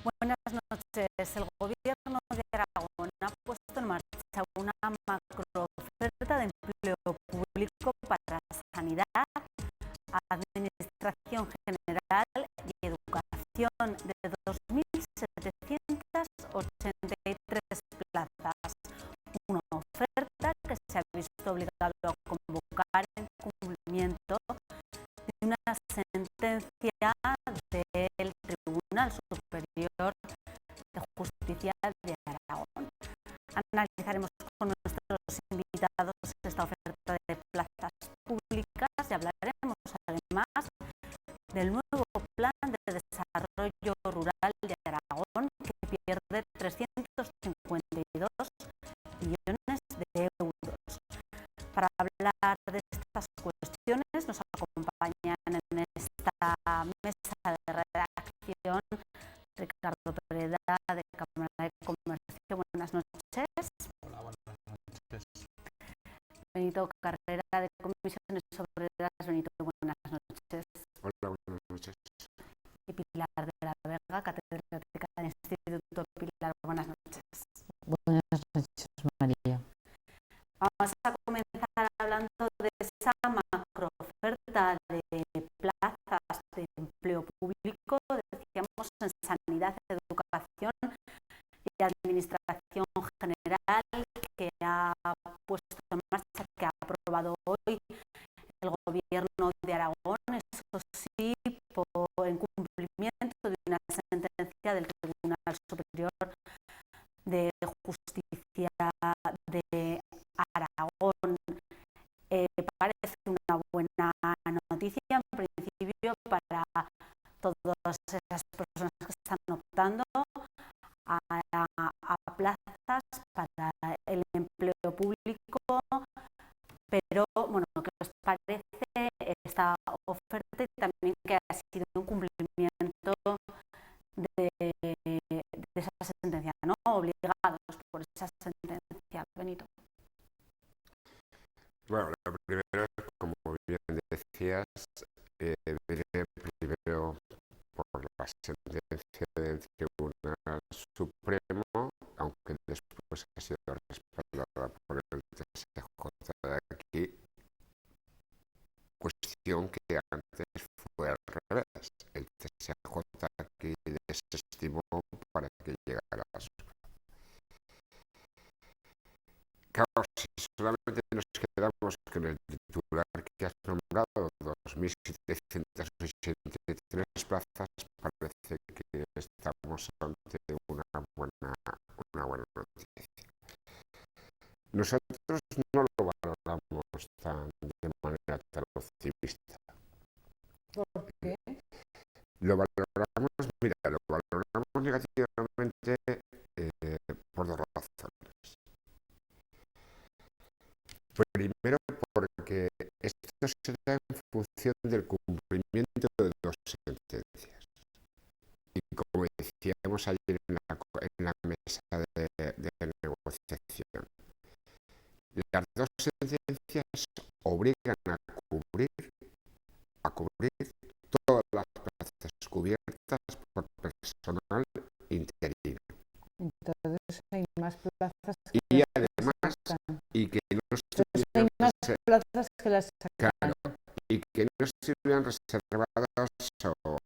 Buenas noches. El Gobierno de Aragón ha puesto en marcha una macrooferta de empleo público para sanidad, administración general y educación de 2.783 plazas. Una oferta que se ha visto obligado a convocar en cumplimiento de una sentencia del Tribunal Superior de Justicia de Aragón. Analizaremos con nuestros invitados esta oferta de plazas públicas y hablaremos además del nuevo Plan de Desarrollo Rural de Aragón, que pierde 352 millones de euros. Para hablar de estas cuestiones nos acompañan en esta mesa de redacción Ricardo Pereda, de Cámara de Comercio. Buenas noches. Hola, buenas noches. Benito Carrera, de Comisiones Obreras. Benito, buenas noches. Hola, buenas noches. Y Pilar de la Vega, catedrática del Instituto. Pilar, buenas noches. Buenas noches, María. Vamos a comenzar hablando de esa macrooferta de plazas de empleo público, decíamos, en sanidad, educación y administración general, que ha puesto en marcha, que ha aprobado hoy el Gobierno de Aragón, eso sí, en cumplimiento de una sentencia del Tribunal Superior de Justicia de Aragón. Parece una buena noticia, en principio, para todas esas personas que están optando a plazas para el empleo público, pero bueno, ¿qué os parece esta oferta y también que ha sido un cumplimiento de esa sentencia, ¿no? Obligados por esa sentencia, Benito? Bueno, lo primero, como bien decías, viene primero por la sentencia del Tribunal Supremo, aunque después ha sido respaldada por el TSJ de aquí, cuestión que antes fue al revés. El TSJ aquí desestimó para que llegara a su. Claro, si solamente nos quedamos con el titular que has nombrado, 2.783 plazas, parece que estamos ante una buena noticia. Nosotros no lo valoramos de manera tan optimista. ¿Por qué? Lo valoramos negativamente por dos razones. Primero, porque esto se da en función del cumplimiento de dos sentencias. Y como decíamos ayer en la mesa de negociación, las dos sentencias obligan a cubrir todas las plazas cubiertas por personal interino. Entonces hay más plazas que y además, y que no hay más plazas que las sacan. Claro, y que no estuvieran reservadas o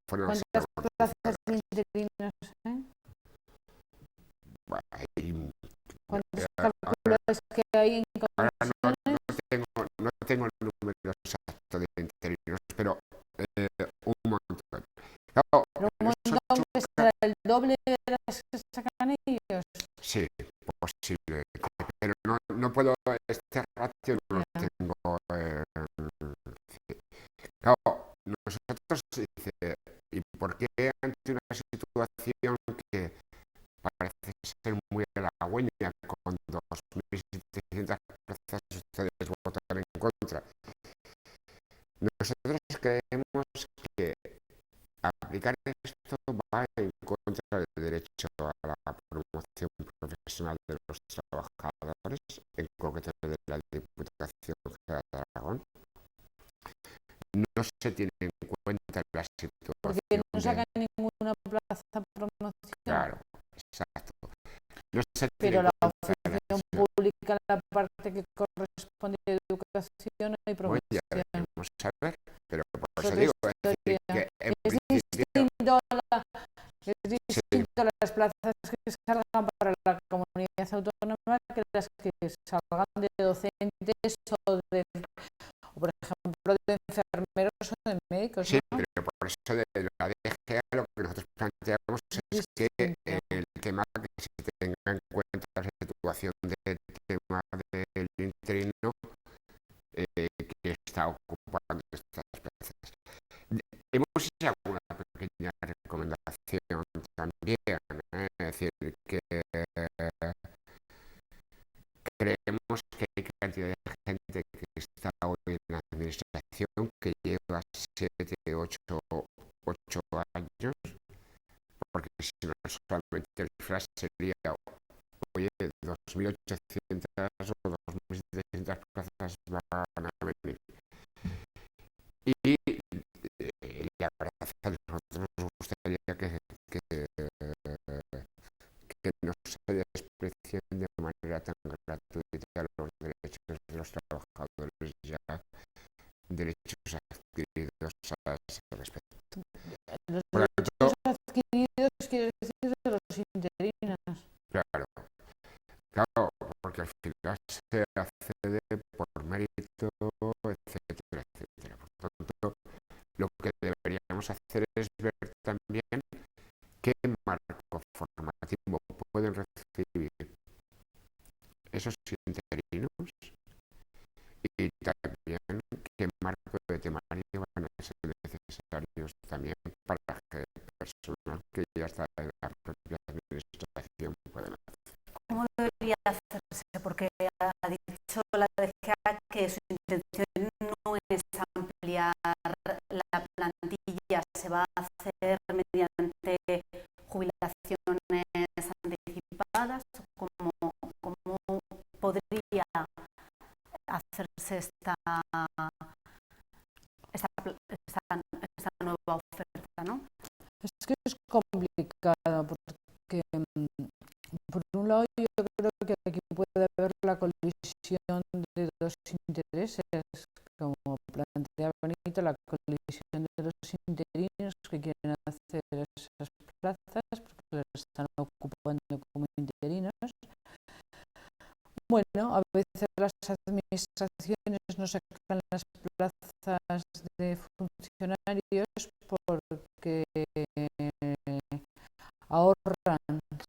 fueran ¿Cuántas plazas de interinos hay? ¿Cuántos calculas que hay en comisiones? No tengo el número exacto de interinos, pero un montón. Claro, pero un montón que será el doble de las que sacan ellos. Sí, posible, pero no puedo, este ratio no lo tengo. Claro, nosotros dice, ¿y por qué ante una situación que parece ser muy halagüeña, con 2.700 plazas ustedes votan en contra? Nosotros creemos que aplicar esto va en contra del derecho a la promoción profesional de los trabajadores, en concreto de la Diputación General de Aragón. No se tiene en cuenta la situación. Porque no sacan ninguna plaza promocional. parte que corresponde a educación y Bueno, ya promoción. veremos a ver, pero por Es eso otra digo, es decir, historia. que en Es principio, distinto las plazas que salgan para la comunidad autónoma que las que salgan de docentes o por ejemplo, de enfermeros o de médicos, sí, ¿no? pero por eso de la DGA lo que nosotros planteamos es que Distinto. el tema que se tenga en cuenta la situación del tema del interino que está ocupando estas plazas. Hemos hecho alguna pequeña recomendación también, es decir, que creemos que hay cantidad de gente que está hoy en la administración que lleva 7, 8 años, porque si no solamente el flash sería, oye, 2.800 o 2.700 plazas van a venir. Y la verdad es que a nosotros nos gustaría que no se desprecien de manera tan gratuita los derechos de los trabajadores ya derechos adquiridos a ese respecto. Los Por lo derechos tanto, adquiridos quiere decir de los interinos. claro, claro, porque al final se accede por mérito, etcétera, etcétera. Por tanto, lo que deberíamos hacer es ver también qué marco formativo pueden recibir esos interinos y también qué marco de temario van a ser necesarios también para que el personal que ya está en la propia administración pueda hacer. ¿Cómo debería hacerse? Porque ha dicho la DGA que su intención no es ampliar la plantilla, se va a hacer mediante jubilaciones anticipadas. ¿Cómo podría hacerse esta nueva oferta, ¿no? Es que es complicado porque, por un lado, yo creo que aquí puede haber la colisión de dos intereses, como plantea Benito, la colisión de los interinos que quieren hacer esas plazas porque las están ocupando como interinos. Bueno, a veces las administraciones no sacan las plazas de funcionarios porque ahorran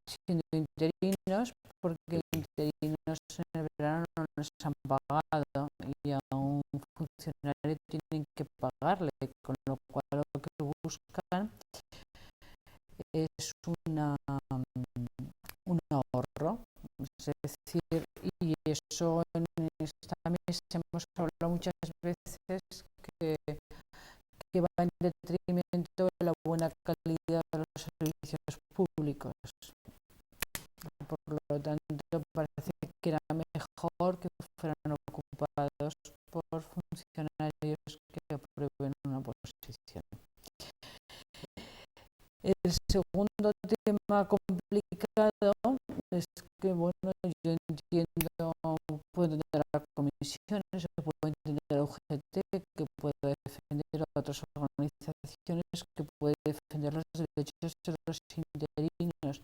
siendo interinos, porque interinos en el verano no les han pagado y a un funcionario tienen que pagarle, con lo cual lo que buscan es un ahorro. Es decir, y eso en esta mesa hemos hablado muchas veces que va en detrimento de la buena calidad de los servicios públicos. Por lo tanto, parece que era mejor que fueran ocupados por funcionarios que aprueben una posición. El segundo tema complicado es que, bueno, yo entiendo, puedo entender a comisiones, puedo entender a UGT, que puede defender a otras organizaciones, que puede defender los derechos de los interinos,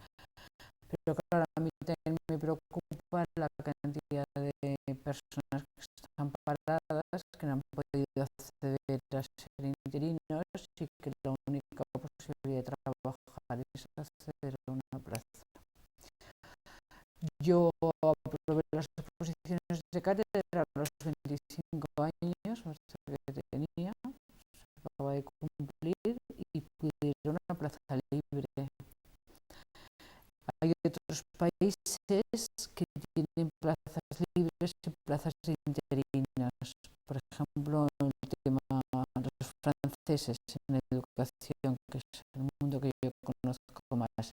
pero claro, a mí también me preocupa la cantidad de personas que están paradas, que no han podido acceder a ser interinos y que la única posibilidad de trabajar es acceder a una plaza. Yo aprobé las oposiciones de cátedra a los 25 años, hasta que tenía, se acaba de cumplir y pude ir a una plaza libre. Hay otros países que tienen plazas libres y plazas interinas. Por ejemplo, el tema de los franceses en educación, que es el mundo que yo conozco más.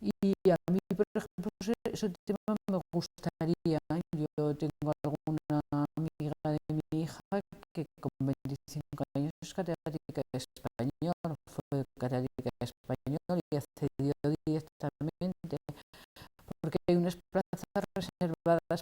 Y a mí, por ejemplo, ese tema me gustaría. Yo tengo alguna amiga de mi hija que con 25 años es catedrática de español, fue catedrática de español y accedió directamente porque hay unas plazas reservadas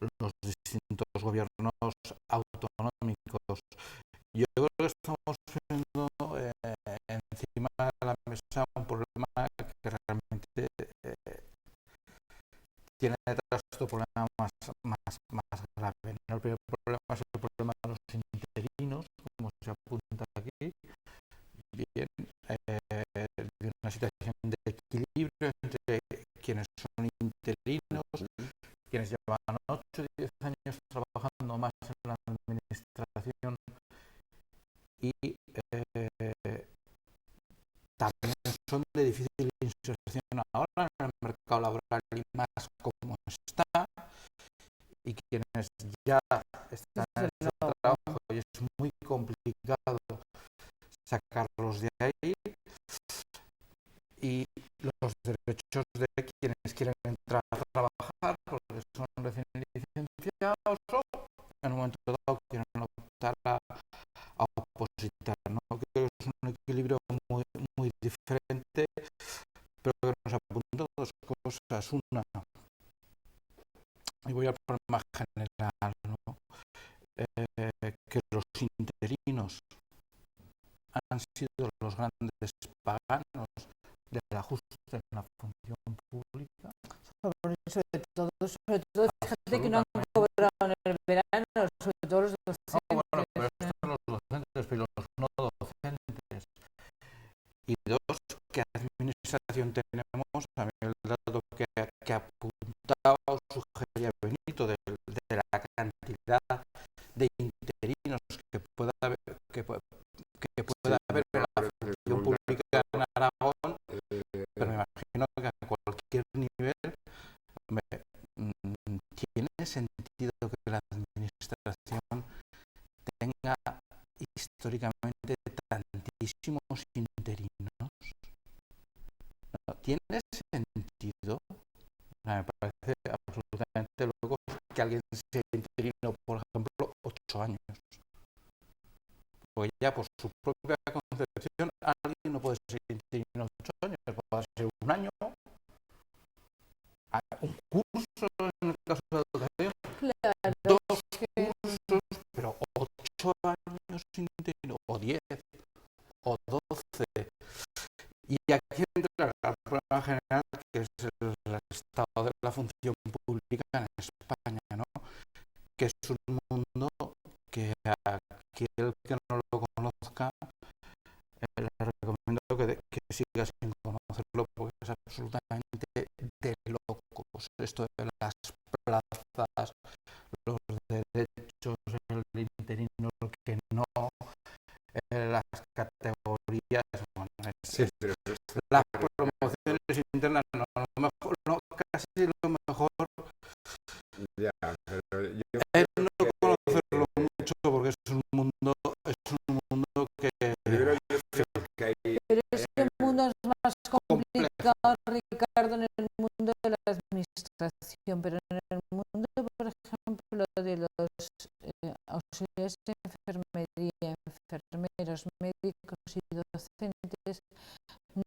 los distintos gobiernos autonómicos. Yo creo que estamos viendo encima de la mesa un problema que realmente tiene detrás otro problema más grave. El primer problema es el problema de los interinos, como se apunta aquí, bien, de una situación de equilibrio entre quienes son interinos, quienes llevan 8 o 10 años trabajando más en la administración y también son de difícil inserción ahora en el mercado laboral y más como está, y quienes ya están en ese trabajo y es muy complicado sacarlos de ahí, y los derechos de quienes quieren entrar a trabajar porque son recién licenciados o en un momento dado quieren optar a opositar, ¿no? Creo que es un equilibrio muy diferente, pero que nos apunta dos cosas. Una, y voy al problema general, ¿no? Que los interinos han sido los grandes paganos del ajuste en la función pública. Sobre todo, fíjate que no han cobrado en el verano, sobre todo los docentes. Bueno, pero estos son los docentes, pero los no docentes. Y dos, ¿qué administración tenemos? A mí el dato que apuntaba o sugería Benito de la cantidad de interinos que pueda haber en la función pública en Aragón, pero me imagino que a cualquier nivel tiene sentido que la administración tenga históricamente tantísimos interinos. No, ¿tiene sentido? Me parece absolutamente loco que alguien sea interino, por ejemplo, 8 años. Pues ya por su propia concepción alguien no puede ser interino 8 años, puede ser un año, un curso en el caso de la educación, Claro, 2 cursos, pero 8 años interino, o 10, o 12. Y aquí entra el problema general, que es el estado de la función pública en España, ¿no? Que es un mundo que a aquel que no lo conozca le recomiendo que siga sin conocerlo, porque es absolutamente de locos. Esto de las plazas, los derechos, el interino, que no, las categorías, bueno, Sí, pero las promociones internas, no, a lo mejor, no, casi lo mejor ya, pero yo es no conocerlo mucho, porque es un mundo que creo que hay pero ese mundo es más complicado, Ricardo, en el mundo de la administración, pero en el mundo, por ejemplo, de los auxiliares de enfermería, enfermeros, médicos y docentes,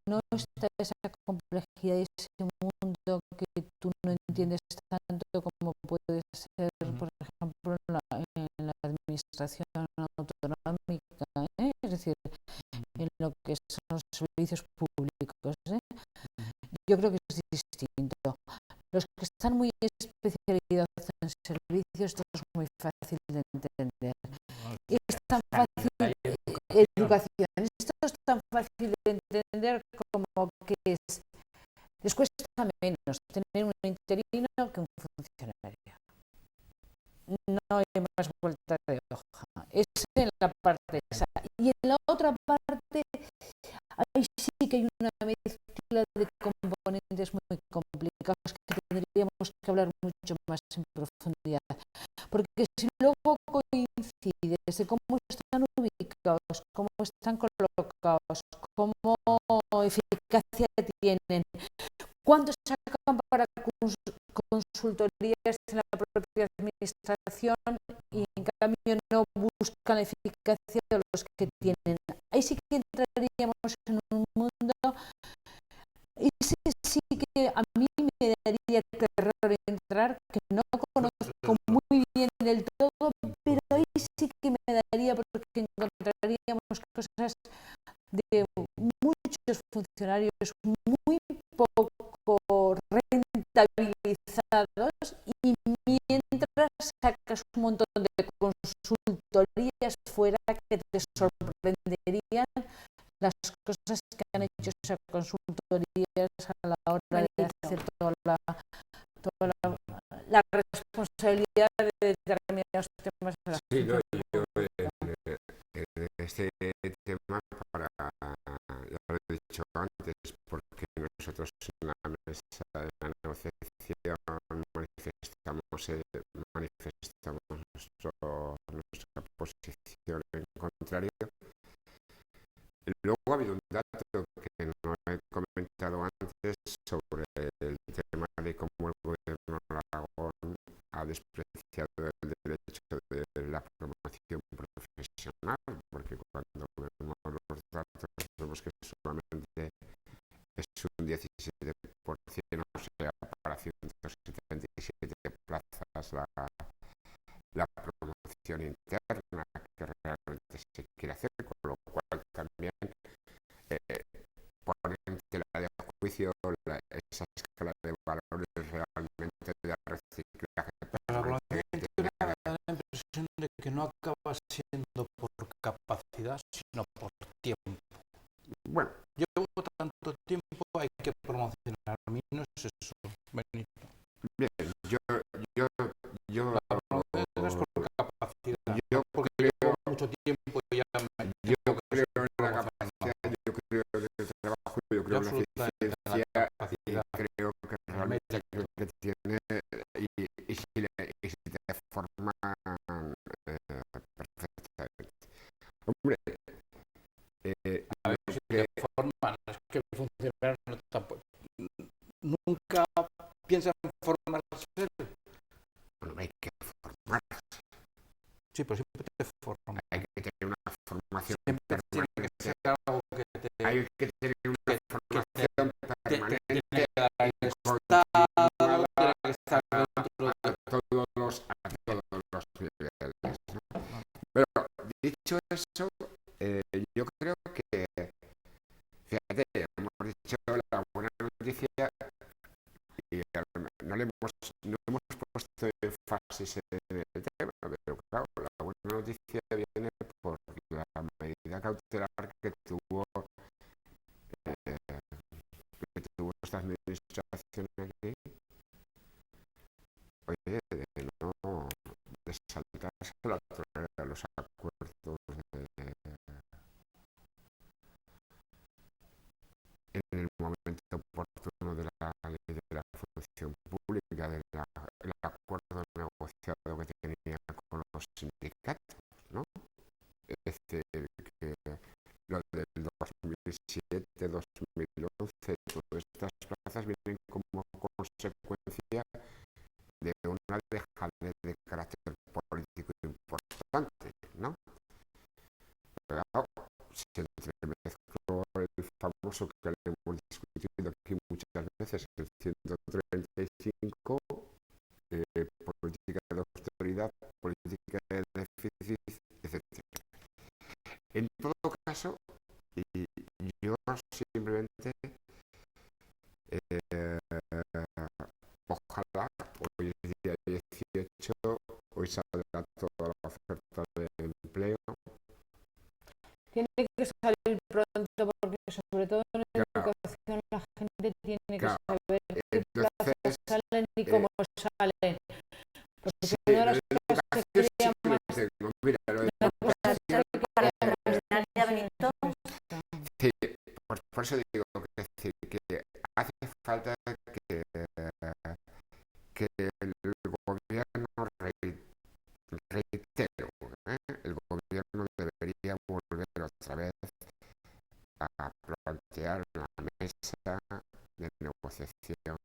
no está esa complejidad y ese mundo que tú no entiendes tanto como puede ser, por ejemplo, en la administración autonómica, es decir, en lo que son los servicios públicos. Yo creo que es distinto. Los que están muy especializados en servicios, esto es muy fácil de entender. Es tan fácil, educación, esto es tan fácil de entender como que les cuesta menos tener un interino que un funcionario. No hay más vuelta de hoja. Es en la parte esa. Y en la otra parte, ahí sí que hay una mezcla de componentes muy complicados que tendríamos que hablar mucho más en profundidad. Porque si luego coincide de cómo están ubicados, cómo están colocados, cómo eficacia tienen, cuánto sacan para consultorías en la propia administración y en cambio no buscan la eficacia de los que tienen. Ahí sí que entraríamos en un mundo y sí que a mí me daría terror entrar, que no conozco cosas de muchos funcionarios muy poco rentabilizados, y mientras sacas un montón de consultorías fuera que te sorprenderían las cosas que han hecho esas consultorías a la hora de hacer toda la responsabilidad de determinados temas de la Sí, no, función yo pública. en este tema, ya lo he dicho antes, porque nosotros en la mesa de la negociación manifestamos nuestra posición en contrario. Luego ha habido un dato que no he comentado antes sobre el tema de cómo el gobierno de Aragón ha despreciado el derecho de la promoción profesional, porque cuando vemos los datos vemos que solamente es un 17%, o sea, para 177 plazas la promoción interna que realmente se quiere hacer, con lo cual también pone en tela de juicio esa escala de valores realmente de reciclaje permanente que tiene. Da la impresión de que no acaba siendo por capacidad, sino por tiempo. Bueno, Llevo tanto tiempo, hay que promocionar. A mí no es eso, Benito. bien, La promoción es por capacidad, yo no porque creo, llevo mucho tiempo y ya me yo tengo que creo seguir en la promocionando. capacidad, yo creo en el trabajo, yo Yo creo en la absolutamente en la eficiencia, y capacidad, creo que el realmente mérito. que tiene, y si te forman perfectamente. Hombre, A ver lo si que te forman, es que el funcionario no tampoco, nunca piensa en formarse. bueno, hay que formar, Sí, pero siempre te forman. hay que tener una formación Siempre tiene que permanente, ser algo que te, hay que tener una formación tiene permanente que dar y el continuada Estado, tiene que estar dentro a de... todos los niveles, ¿no? Pero dicho eso, yo creo que, fíjate, hemos dicho la buena noticia y no hemos puesto énfasis en el tema, pero claro, la buena noticia viene por la medida cautelar que tuvo esta administración aquí, oye, de saltarse la torera de los acuerdos en el momento oportuno de la ley de la función pública, el acuerdo negociado que tenía con los sindicatos, ¿no? Es decir, que lo del 2007, 2011, todas estas plazas vienen como consecuencia de una dejadez de carácter político importante, ¿no? Pero se entremezcló el famoso que le hemos discutido aquí muchas veces, el 135, política de austeridad, política de déficit, etc. En todo caso, y yo simplemente ojalá hoy es día 18, hoy saldrá toda la oferta de empleo. Tiene que salir pronto porque sobre todo en Claro, educación la gente tiene que claro. saber qué Entonces, plazas salen y cómo salen. Porque sí, una de lo las de cosas que educación sí crea que lo más tengo. Mira, lo de una cosa es educación, Para terminar ya, Benito, sí, por eso digo que hace falta que el gobierno, reitero, el gobierno debería volver otra vez a plantear en la mesa de negociación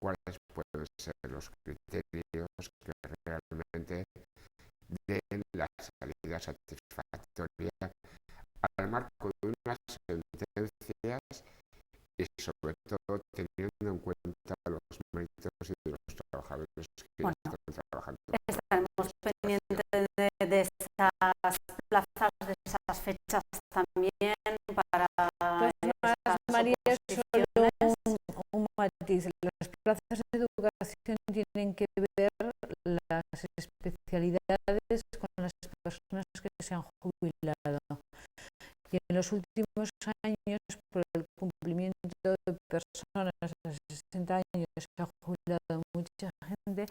cuáles pueden ser los criterios que realmente den la salida satisfactoria al marco de unas sentencias y sobre todo teniendo en cuenta los méritos de los trabajadores que bueno, ya están trabajando. estaremos pendientes de esas plazas, de esas fechas también. tienen que ver las especialidades con las personas que se han jubilado. Y en los últimos años, por el cumplimiento de personas de 60 años, se ha jubilado mucha gente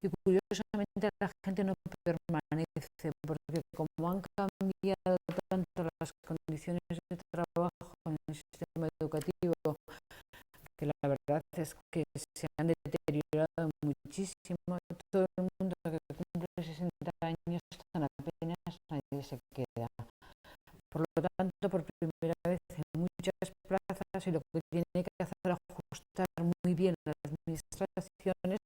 y curiosamente la gente no permanece, porque como han cambiado tanto las condiciones de trabajo en el sistema educativo, que la verdad es que se han deteriorado muchísimo, todo el mundo que cumple 60 años están apenas, nadie se queda. Por lo tanto, por primera vez en muchas plazas, y lo que tiene que hacer es ajustar muy bien las administraciones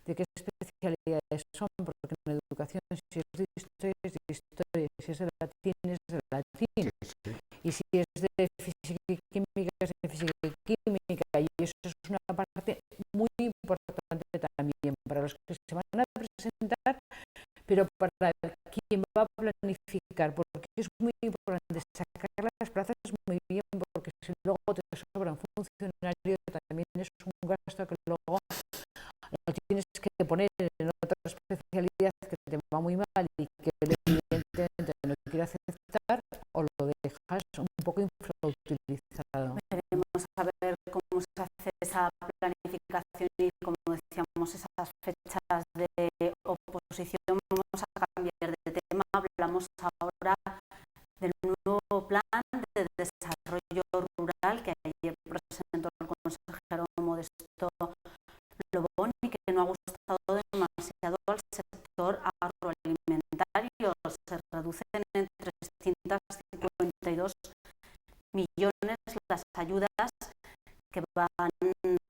de qué especialidades son, porque en educación, si es de historia, si es de latín, es de latín, y si es de física y química, es de física y química, y eso es una parte muy importante también para los que se van a presentar, pero para quien va a planificar, porque es muy importante sacar las plazas muy bien, porque si luego te sobra un funcionario también es un gasto que luego lo tienes que poner en otra especialidad que te va muy mal y que evidentemente no quiere aceptar, o lo dejas un poco infrautilizado. Veremos a ver cómo se hace esa planificación y, como decíamos, esas fechas de oposición. Vamos a cambiar de tema. Hablamos ahora del nuevo plan de desarrollo rural que ayer presentó el consejero Modesto Lobón y que no ha gustado demasiado al sector agroalimentario. Se reducen en 352 millones las ayudas que van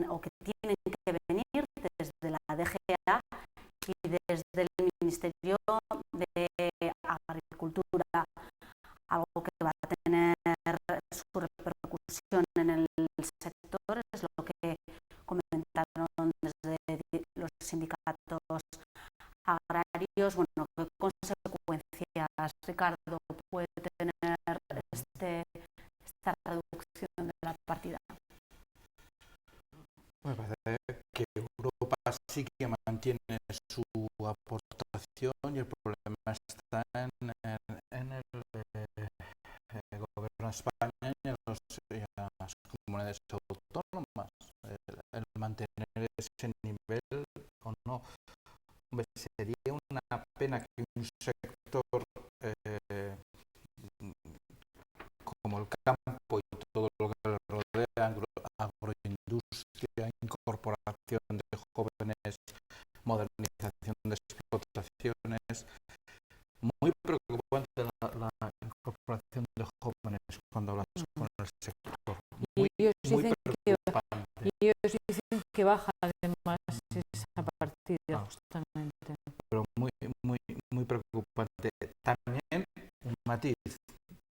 o que tienen que venir desde la DGA y desde el Ministerio de Agricultura, algo que va a tener su repercusión en el sector, es lo que comentaron desde los sindicatos agrarios. Bueno, ¿qué consecuencias, Ricardo, puede tener esta reducción de la partida? Me parece que Europa sí que mantiene su aportación y el problema está en el gobierno de España y en las comunidades autónomas. El mantener ese nivel o no. Hombre, sería una pena que un sector como el campo y todo lo que le rodea, agroindustria, incorporación de jóvenes, modernización de explotaciones, muy preocupante la incorporación de jóvenes cuando hablas con el sector. Muy preocupante. Y ellos dicen que baja además esa partida, justamente. Pero muy preocupante. También un matiz.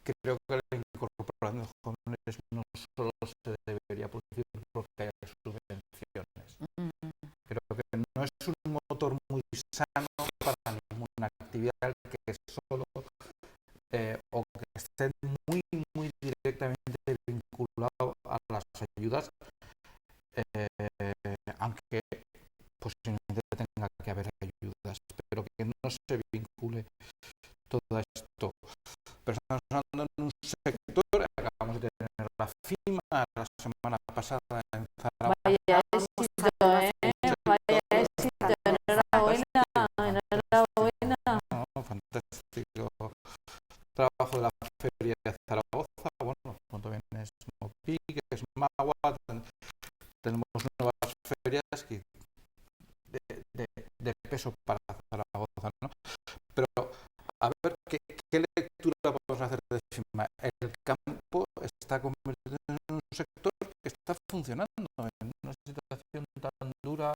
Creo que la incorporación de jóvenes no solo se debería producir porque haya subvenciones. Creo que no es un motor muy sano para ninguna actividad que solo o que esté muy directamente vinculado a las ayudas, aunque posiblemente tenga que haber ayudas, pero que no se vincule todo esto. Pero estamos hablando en un sector, acabamos de tener la FIMA la semana pasada en Zaragoza. Vaya éxito, vaya éxito, enhorabuena. No, fantástico trabajo de la Feria de Zaragoza. Bueno, cuando viene Smopi, que es Magua, tenemos nuevas ferias que de peso para Zaragoza, ¿no? Pero a ver qué lectura podemos hacer de FIMA. El campo está convertido en un sector que está funcionando en una situación tan dura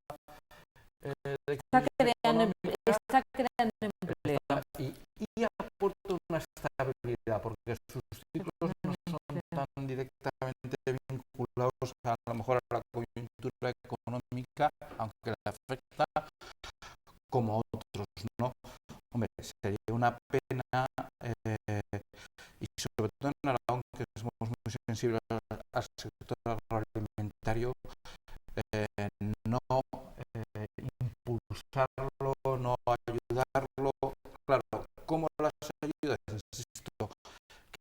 de está creando empleo y aporta una estabilidad porque sus ciclos no son tan directamente vinculados a lo mejor a la coyuntura económica, aunque la afecta, como otros, ¿no? Hombre, sería una pena y sobre todo en Aragón, que somos muy sensibles al sector agroalimentario, no ayudarlo, claro, ¿cómo las ayudas? Insisto,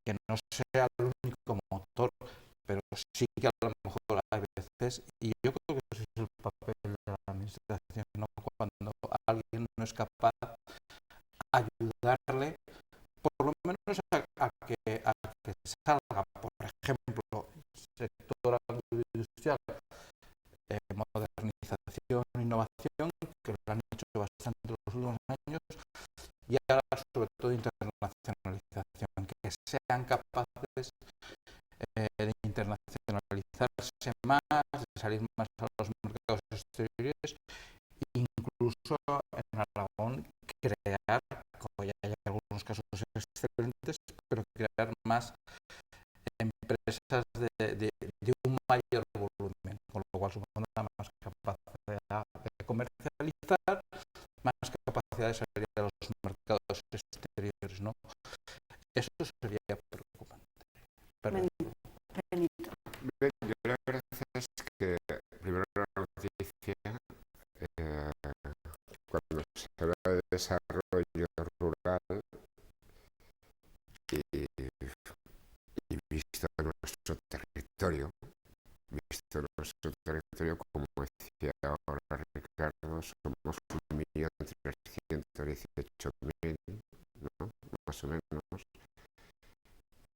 que no sea el único motor, pero sí que a lo mejor hay veces, y yo creo que ese es el papel de la administración, ¿no? Cuando alguien no es capaz de ayudarle, por lo menos a que salga, por ejemplo, sector agroindustrial, modernización, innovación, que lo han hecho bastante en los últimos años, y ahora sobre todo internacionalización, que sean capaces de internacionalizarse más, de salir más a los mercados exteriores, incluso en Aragón crear, como ya hay algunos casos excelentes, pero crear más empresas de un mayor volumen, con lo cual supondrá más capacidad de comercializar, más capacidad de salir a los mercados exteriores, ¿no? Eso sería preocupante. Benito. Yo la verdad es que primero la noticia, cuando se habla de desarrollo rural y visto nuestro territorio, como decía ahora Ricardo, somos 1.318.000, ¿no? Más o menos,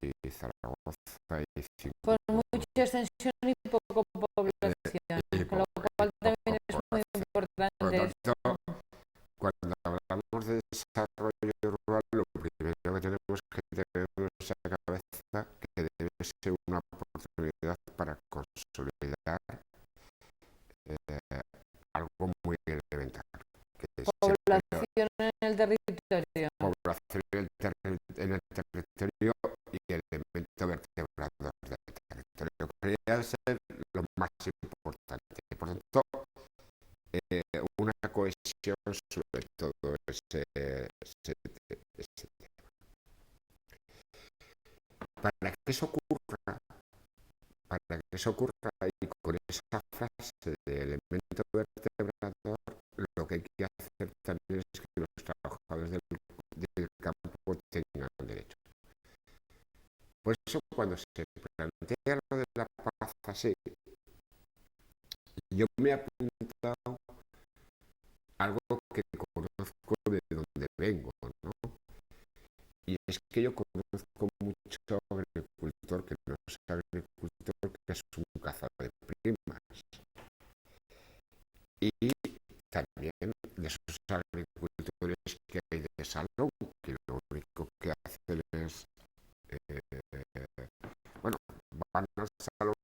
y Zaragoza y 5. Con mucha extensión y poco población, con lo cual también es muy importante. Por lo tanto, cuando hablamos de desarrollo rural, lo primero que tenemos que tener en nuestra cabeza que debe ser una oportunidad para consolidar algo muy elemental, que Población en el territorio. población en el territorio y elemento vertebrador del territorio, que debería ser lo más importante. Por tanto, una cohesión sobre todo ese tema. Para que eso ocurra y con esa frase de elemento vertebrador, lo que hay que hacer también es que los trabajadores del campo tengan derechos. Por eso cuando se plantea lo de la paz así, yo me he apuntado algo que conozco de donde vengo, ¿no? Y es que yo conozco mucho agricultor que no es agricultor, que es un cazador de primas. Y también de esos agricultores que hay de salón, que lo único que hacen es, bueno, van al salón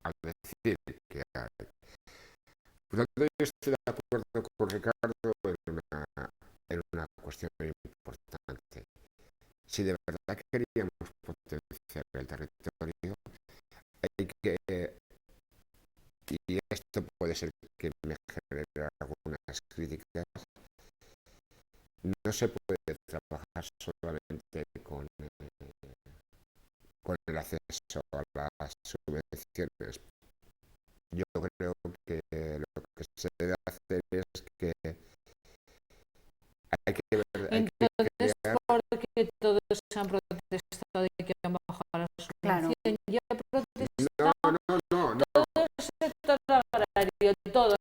a decir que hay. Por tanto, yo estoy de acuerdo con Ricardo en una cuestión importante. Si de verdad queríamos potenciar el territorio, hay que, y esto puede ser que me genere algunas críticas, no se puede trabajar solamente con el acceso a las subvenciones. Yo creo que lo que se debe hacer es que hay que ver, hay que Entonces, crear... porque todos han protestado de que han bajado la subvención. Claro. Yo he protestado No. todo el sector agrario, todos,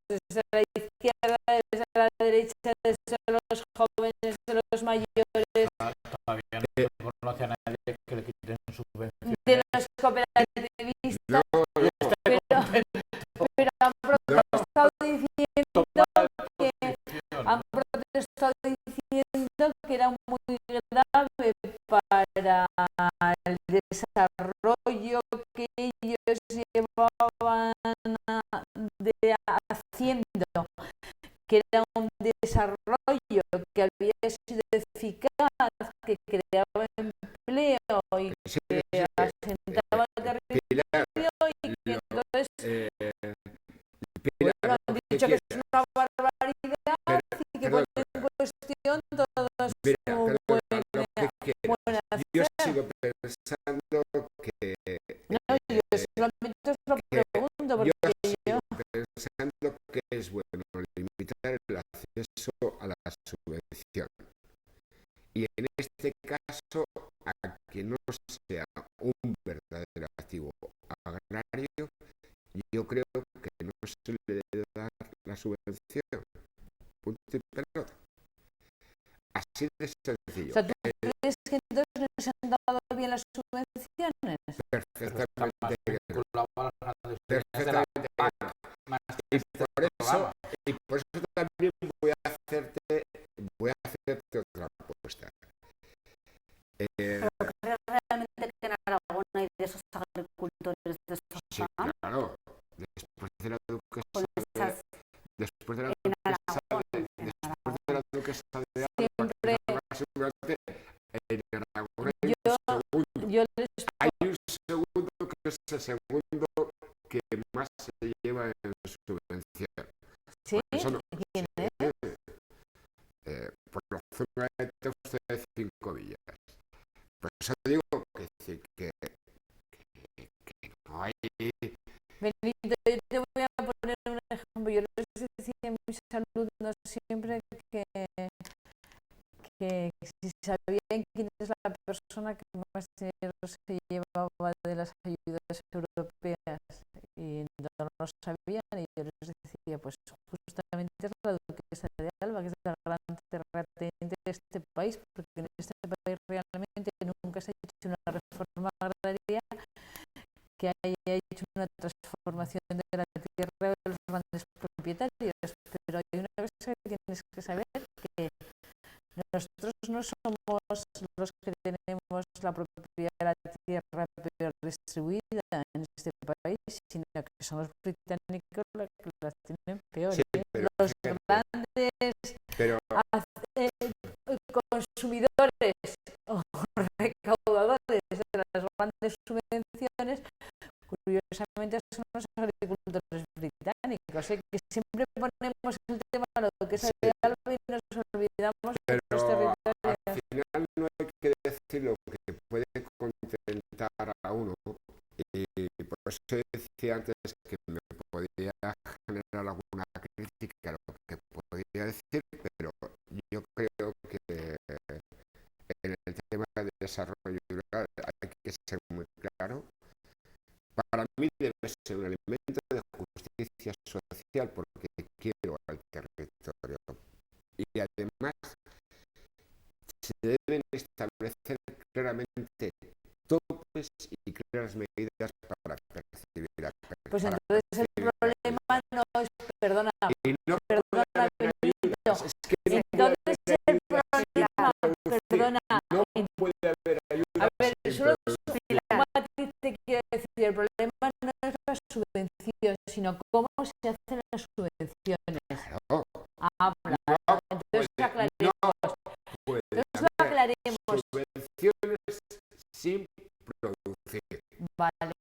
desde la izquierda, desde la derecha, desde los jóvenes, desde los mayores, Todavía no conoce a nadie que le quiten subvenciones. de los cooperativistas, pero han protestado diciendo que era muy grave para el desarrollo que ellos llevaban haciendo, que era un desarrollo que había sido eficaz, que creaba empleo y que asentaba el territorio, y que entonces han dicho que es una barbaridad y que ponen en cuestión todo su buen hacer. Yo sigo pensando que... No, yo solamente os lo pregunto, porque yo sigo pensando que es bueno acceso a la subvención. Y en este caso, a que no sea un verdadero activo agrario, yo creo que no se le debe dar la subvención. Punto y pelota. Así de sencillo. O sea, ¿tú crees que entonces no se han dado bien las subvenciones? Perfectamente. Perfectamente. Y por eso también voy a hacerte otra propuesta. ¿Pero crees realmente que en Aragón hay de esos agricultores de esos Sí, claro. Después de la duquesa de Alba, seguramente en Aragón hay un segundo que es el segundo que más se lleva en subvención. ¿Sí? Eso no, ¿Quién es? por lo menos usted 5 villas. Por eso digo que no hay. Benito, yo te voy a poner un ejemplo. Yo les decía a mis alumnos siempre que si sabían quién es la persona que más dinero se llevaba de las ayudas europeas y no lo sabían, y yo les decía, pues justamente es la duquesa de Alba, que es la gran terrateniente de este país, porque en este país realmente nunca se ha hecho una reforma agraria que haya hecho una transformación de la tierra de los grandes propietarios, pero hay una cosa que tienes que saber, que nosotros no somos los que tenemos la propiedad de la tierra peor distribuida en este país, sino que son los británicos los que las tienen peor. Sí, Los grandes consumidores o recaudadores de las grandes subvenciones, curiosamente, son los agricultores británicos, que siempre ponemos el tema de lo que es de Alba y nos olvidamos de los territorios. Al final no hay que decir lo que puede contentar a uno, y por eso decía antes que me podía generar alguna crítica a lo que podía decir, pero yo creo que en el tema de desarrollo rural hay que ser muy claro. Para mí debe ser un elemento de justicia social porque quiero al territorio. Y además se deben establecer claramente topes y claras medidas para percibir a Pues entonces el problema no es, perdona, Benito, es que entonces el problema, perdona, no puede haber ayuda. A ver, solo un matiz te quiero decir, el problema no es la subvención, sino cómo se hacen las subvenciones. Claro. Habla, entonces aclaremos. Entonces lo aclaremos. Subvenciones sin producir. Vale.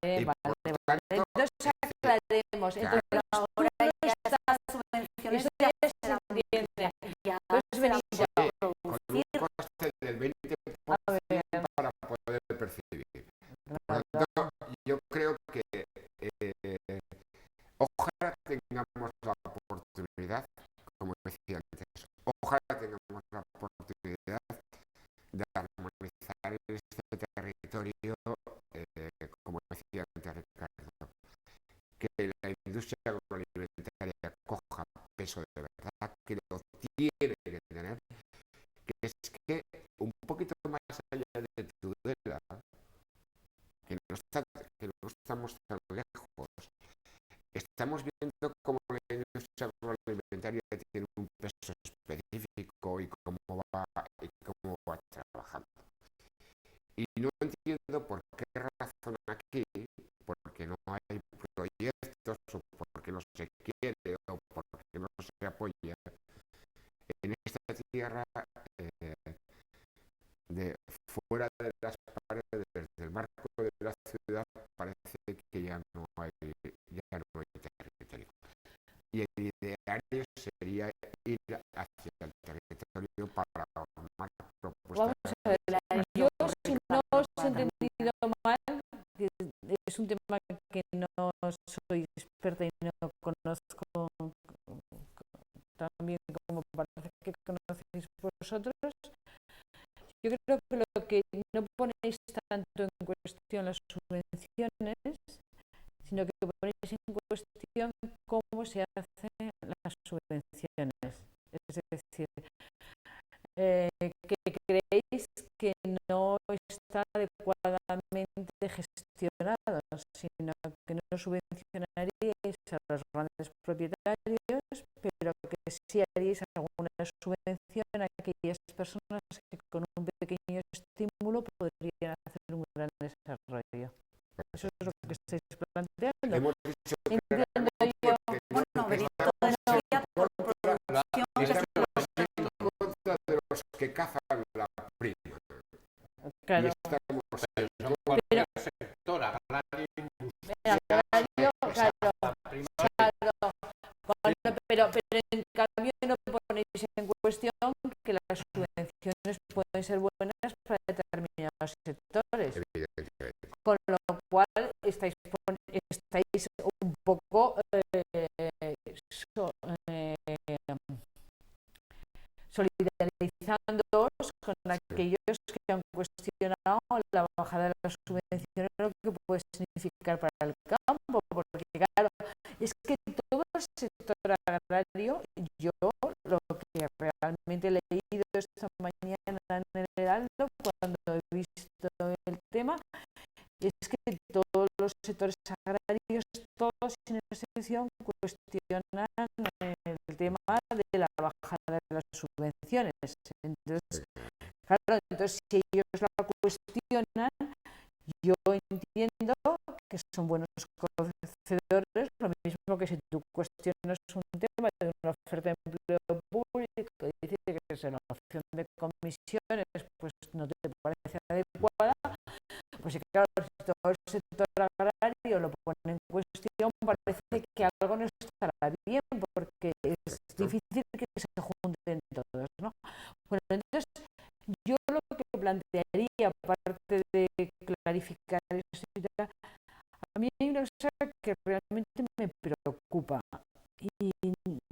Entonces aclaremos. Entonces ahora ya estas subvenciones ya se entiende. Entonces Benito, con un coste del 20% para poder percibir. Por lo tanto, yo creo que ojalá tengamos la oportunidad, como decía antes, ojalá tengamos la oportunidad de armonizar este territorio, como decía antes Ricardo, que la industria agroalimentaria coja peso de verdad, que lo tiene que tener, que es que un poquito más allá de Tudela, que no estamos tan lejos, estamos viendo cómo la industria agroalimentaria tiene un peso específico y cómo va trabajando. Y no entiendo por qué razón aquí, porque no hay proyectos, o porque no se quiere, o porque no se apoya, en esta tierra, de fuera de las paredes del marco de la ciudad, parece que ya no hay territorio. Y el ideario sería ir hacia el territorio para formar propuestas. Vamos a ver, yo si no os he entendido mal, que es un tema que no soy experta y no conozco también como para que conocéis vosotros. Yo creo que lo que no ponéis tanto en cuestión las subvenciones, sino que ponéis en cuestión cómo se hacen las subvenciones. Es decir, que creéis que no está adecuadamente gestionado, sino que no subvencionaríais a los grandes propietarios, pero que sí haríais alguna subvención a aquellas personas que con un pequeño estímulo podrían hacer un gran desarrollo. Eso es lo que estáis planteando. Hemos dicho Entiendo yo. Bueno, Benito decía por producción que estamos en contra de los que cazan la prima. Claro. Y estamos Son cualquier sector agrario, Agrario, claro, claro. Pero en cambio no ponéis en cuestión que las subvenciones pueden ser buenas para determinados sectores, evidentemente. con lo cual estáis un poco solidarizándoos con aquellos que han cuestionado la bajada de las subvenciones, lo que puede significar para el campo, porque claro, es que todo el sector agrario, yo lo que realmente he leído esta mañana en el Heraldo, cuando he visto el tema, es que todos los sectores agrarios, todos sin excepción, cuestionan el tema de la bajada de las subvenciones. Entonces, claro, si ellos la cuestionan, yo entiendo que son buenos conocedores, lo mismo que si tú cuestionas un tema de una oferta de empleo público y dices que es una opción de comisiones, pues no te parece adecuada, pues claro, si todo el sector agrario lo pone en cuestión, parece que algo no estará bien, porque es difícil que se junten todos, ¿no? Bueno, entonces, yo lo que plantearía, aparte de clarificar eso, a mí hay una cosa que realmente me preocupa, y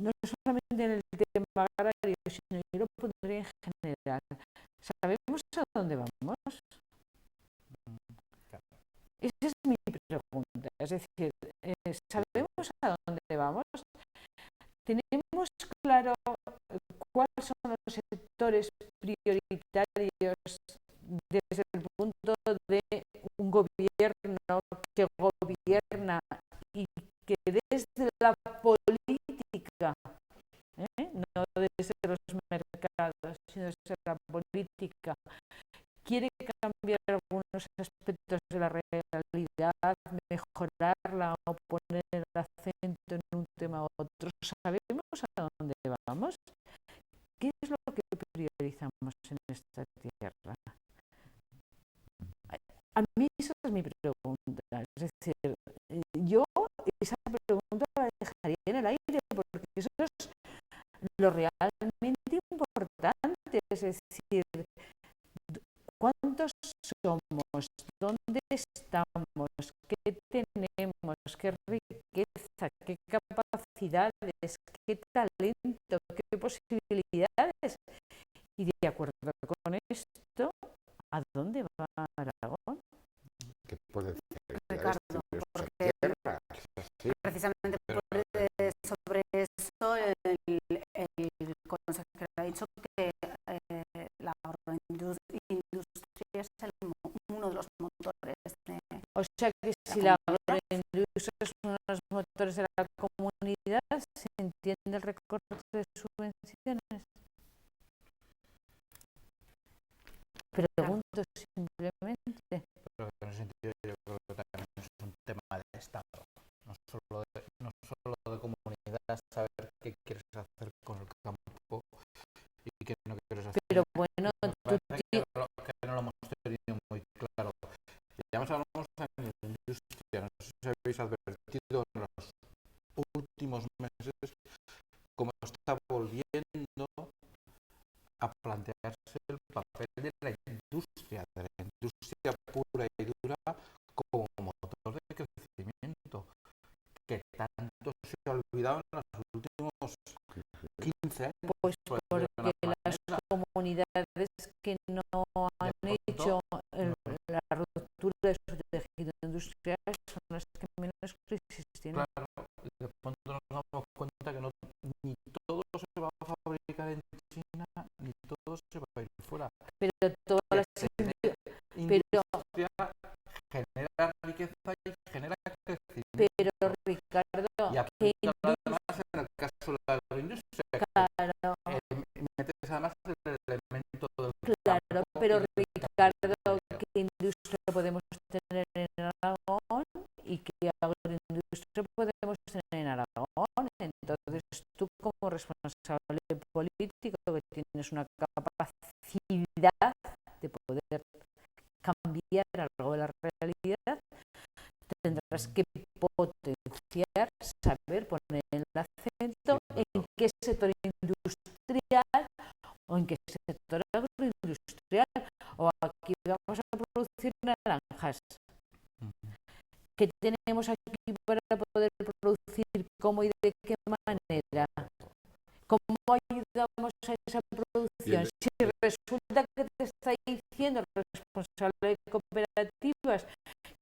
no solamente en el tema agrario, sino yo lo pondría en general. ¿Sabemos a dónde vamos? Esa es mi pregunta. Es decir, ¿sabemos a dónde vamos? ¿Tenemos claro cuáles son los sectores prioritarios desde el punto de un gobierno que gobierna y que desde la política, no desde los mercados, sino desde la política, quiere cambiar algunos aspectos de la realidad, mejorarla o poner el acento en un tema u otro? ¿Sabemos a dónde vamos? ¿Qué es lo que priorizamos en esta tierra? A mí esa es mi pregunta. Es decir, yo esa pregunta la dejaría en el aire, porque eso es lo realmente importante. Es decir, ¿cuántos somos? ¿Dónde estamos? ¿Qué tenemos? ¿Qué riqueza? ¿Qué capacidades? ¿Qué talento? ¿Qué posibilidades? Y de acuerdo con esto, ¿a dónde va Aragón? ¿Qué pueden hacer? Ricardo, porque precisamente sobre eso el consejero ha dicho que la agroindustria es uno de los motores de... O sea que si la agroindustria es uno de los motores de la comunidad, ¿se entiende el recorte de subvenciones? Pregunto simplemente. pero en ese sentido yo creo que también es un tema de Estado, no solo de comunidad, saber qué quieres hacer con el campo y qué no quieres hacer. Pero bueno, que no lo hemos tenido muy claro. Ya hablamos de la industria, no sé si habéis advertido en los últimos meses cómo está volviendo a plantearse el papel de la industria pura y dura como motor de crecimiento, que tanto se ha olvidado en los últimos 15 años. pues por fabricar en China ni todo se va a ir fuera. Pero todas las Pero industria genera riqueza y genera crecimiento. pero Ricardo, Y que aplica además en el caso de la agroindustria, claro, metes además el elemento del claro, campo pero y del Ricardo, ¿qué industria podemos tener en Aragón y qué agroindustria podemos tener en Aragón? Entonces, tú como responsable político que tienes una capacidad de poder cambiar algo de la realidad, tendrás que potenciar, saber poner el acento en qué sector industrial o en qué sector agroindustrial, o aquí vamos a producir naranjas. ¿Qué tenemos aquí para poder producir? ¿Cómo y de qué manera? ¿Cómo ayudamos a esa producción? Si resulta que te está diciendo el responsable de cooperativas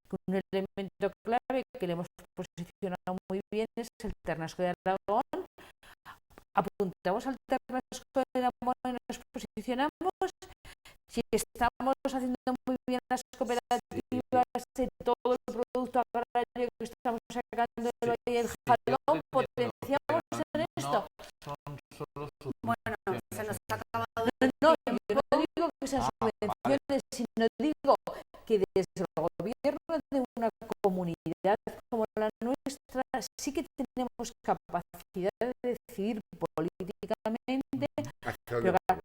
que un elemento clave que le hemos posicionado muy bien es el Ternasco de Aragón, apuntamos al Ternasco de Aragón y nos posicionamos. Si estamos haciendo muy bien las cooperativas de todo el producto agrario que estamos sacando del Valle del Jalón, potenciamos en esto. Son solo Bueno, se nos ha acabado No, yo no digo que sean subvenciones, sino digo que desde el gobierno de una comunidad como la nuestra sí que tenemos capacidad de decidir políticamente pero a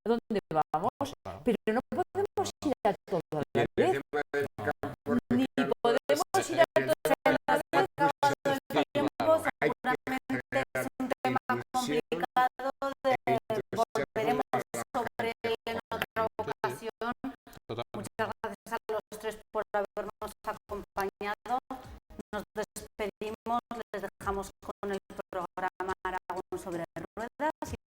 dónde vamos, pero no podemos ir a todo a la vez, ni podemos ir a todo a la vez. seguramente es un tema complicado volveremos sobre él en otra ocasión. Muchas gracias a los tres por habernos acompañado. Nos despedimos, les dejamos con el programa Aragón sobre ruedas y